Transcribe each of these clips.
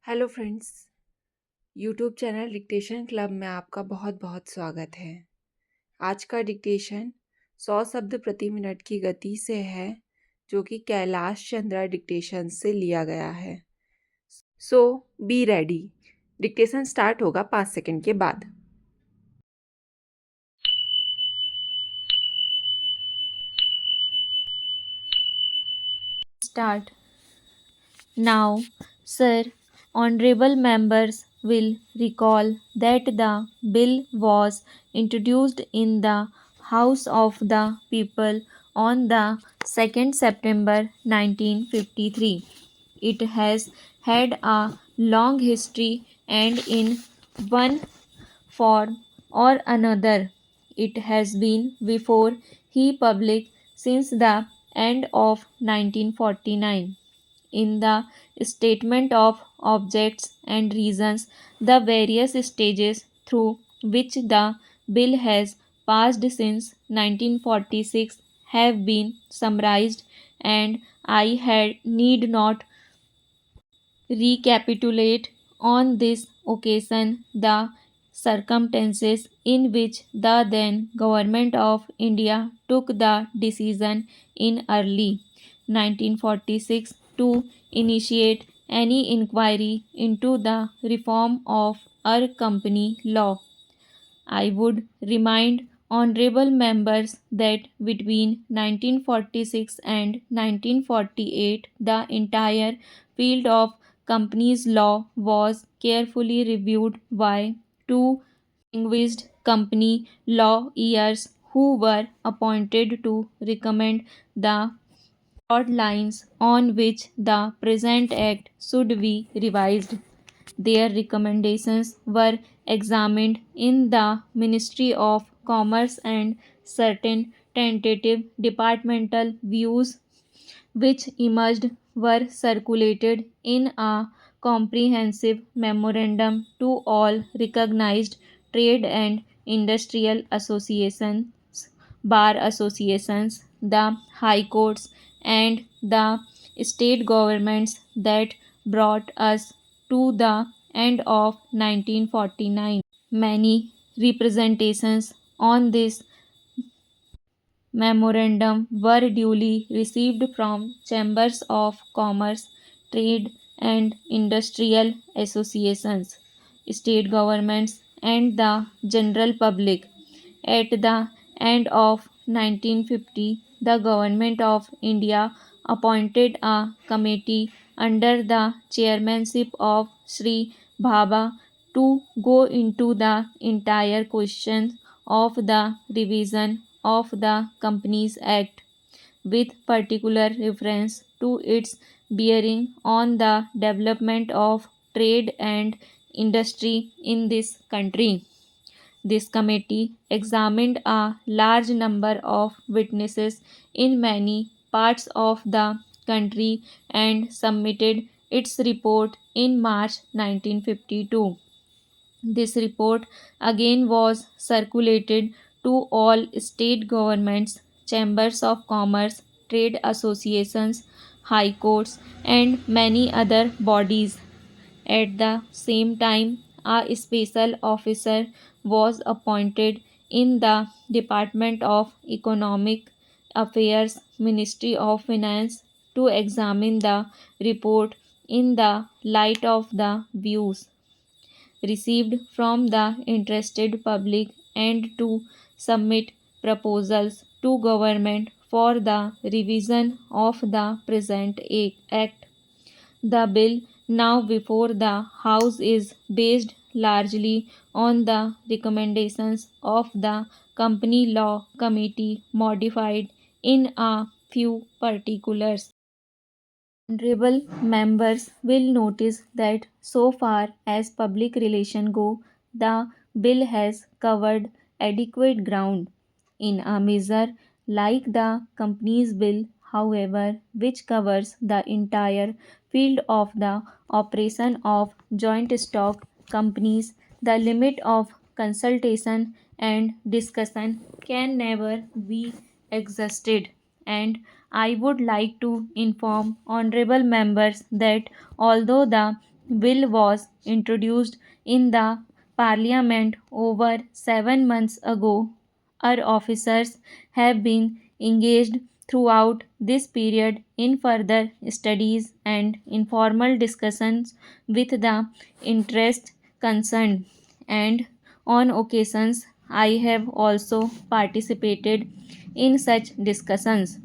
Hello friends. YouTube channel dictation club में आपका बहुत बहुत स्वागत है। आज का डिक्टेशन 100 शब्द प्रति मिनट की गति से है, जो कि कैलाश चंद्रा डिक्टेशन से लिया गया है। सो बी रेडी। डिक्टेशन स्टार्ट होगा 5 सेकंड के बाद। Start. Now, sir, honorable members will recall that the bill was introduced in the House of the People on the 2nd September 1953. It has had a long history and in one form or another it has been before he public since the end of 1949. In the statement of objects and reasons, the various stages through which the bill has passed since 1946 have been summarized, and I had need not recapitulate on this occasion the circumstances in which the then government of India took the decision in early 1946 to initiate any inquiry into the reform of our company law. I would remind honorable members that between 1946 and 1948 the entire field of companies law was carefully reviewed by two distinguished company lawyers who were appointed to recommend the broad lines on which the present act should be revised. Their recommendations were examined in the Ministry of Commerce, and certain tentative departmental views which emerged were circulated in a comprehensive memorandum to all recognized trade and industrial associations, bar associations, the high courts, and the state governments that brought us to the end of 1949. Many representations on this memorandum were duly received from chambers of commerce, trade and industrial associations, state governments and the general public. At the end of 1950, the government of India appointed a committee under the chairmanship of Sri Bhabha to go into the entire question of the revision of the Companies Act, with particular reference to its bearing on the development of trade and industry in this country. This committee examined a large number of witnesses in many parts of the country and submitted its report in March 1952. This report again was circulated to all state governments, chambers of commerce, trade associations, high courts, and many other bodies. At the same time, a special officer was appointed in the Department of Economic Affairs, Ministry of Finance, to examine the report in the light of the views received from the interested public and to submit proposals to government for the revision of the present act. The bill now before the House is based largely on the recommendations of the Company Law Committee, modified in a few particulars. Honorable members will notice that so far as public relations go, the bill has covered adequate ground. In a measure like the Companies Bill, however, which covers the entire field of the operation of joint stock companies, the limit of consultation and discussion can never be exhausted, and I would like to inform honorable members that although the bill was introduced in the parliament over 7 months ago. Our officers have been engaged throughout this period in further studies and informal discussions with the interest concerned, and on occasions I have also participated in such discussions.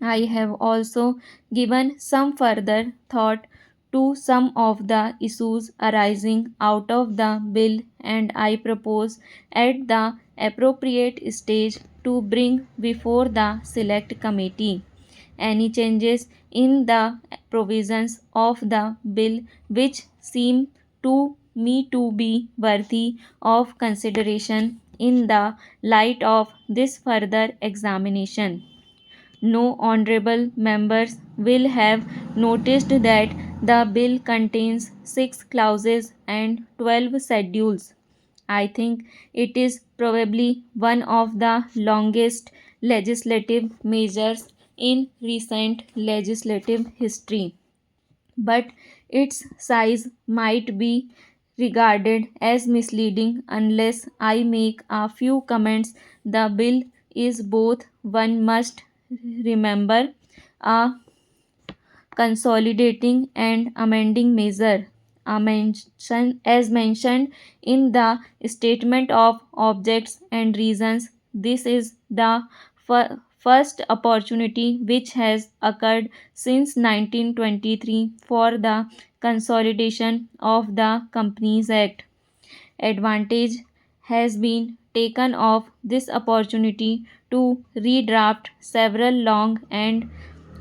I have also given some further thought to some of the issues arising out of the bill, and I propose at the appropriate stage to bring before the select committee any changes in the provisions of the bill which seem to me to be worthy of consideration in the light of this further examination. No honorable members will have noticed that the bill contains 6 clauses and 12 schedules. I think it is probably one of the longest legislative measures in recent legislative history, but its size might be regarded as misleading unless I make a few comments. The bill is both, one must remember, a consolidating and amending measure. As mentioned in the statement of objects and reasons, this is the first opportunity which has occurred since 1923 for the consolidation of the Companies Act. Advantage has been taken of this opportunity to redraft several long and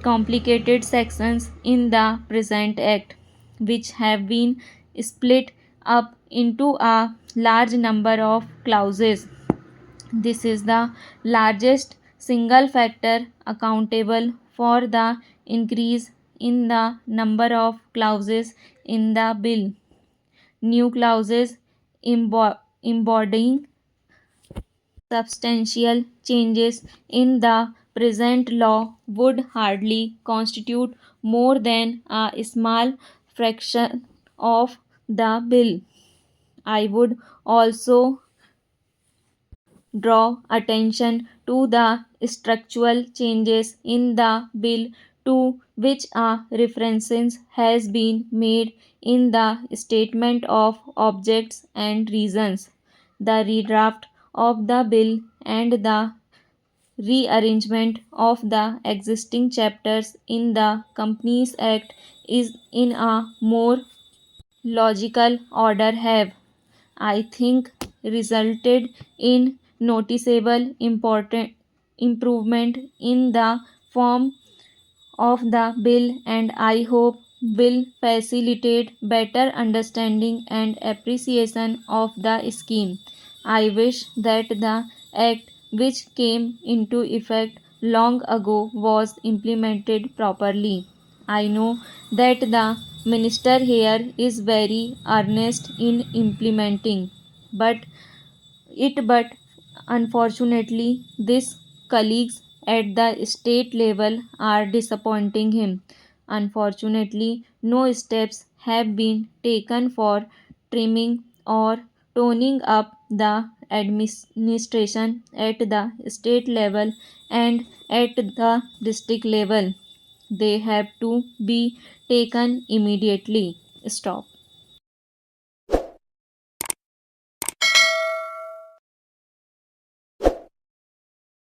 complicated sections in the present Act, which have been split up into a large number of clauses. This is the largest single factor accountable for the increase in the number of clauses in the bill. New clauses embodying substantial changes in the present law would hardly constitute more than a small fraction of the bill. I would also draw attention to the structural changes in the bill to which a reference has been made in the statement of objects and reasons. The redraft of the bill and the rearrangement of the existing chapters in the Companies Act is in a more logical order have, I think, resulted in noticeable important improvement in the form of the bill, and I hope will facilitate better understanding and appreciation of the scheme. I wish that the act which came into effect long ago was implemented properly. I know that the minister here is very earnest in implementing, but but unfortunately his colleagues at the state level are disappointing him. Unfortunately, no steps have been taken for trimming or toning up the administration at the state level and at the district level. They have to be taken immediately. Stop.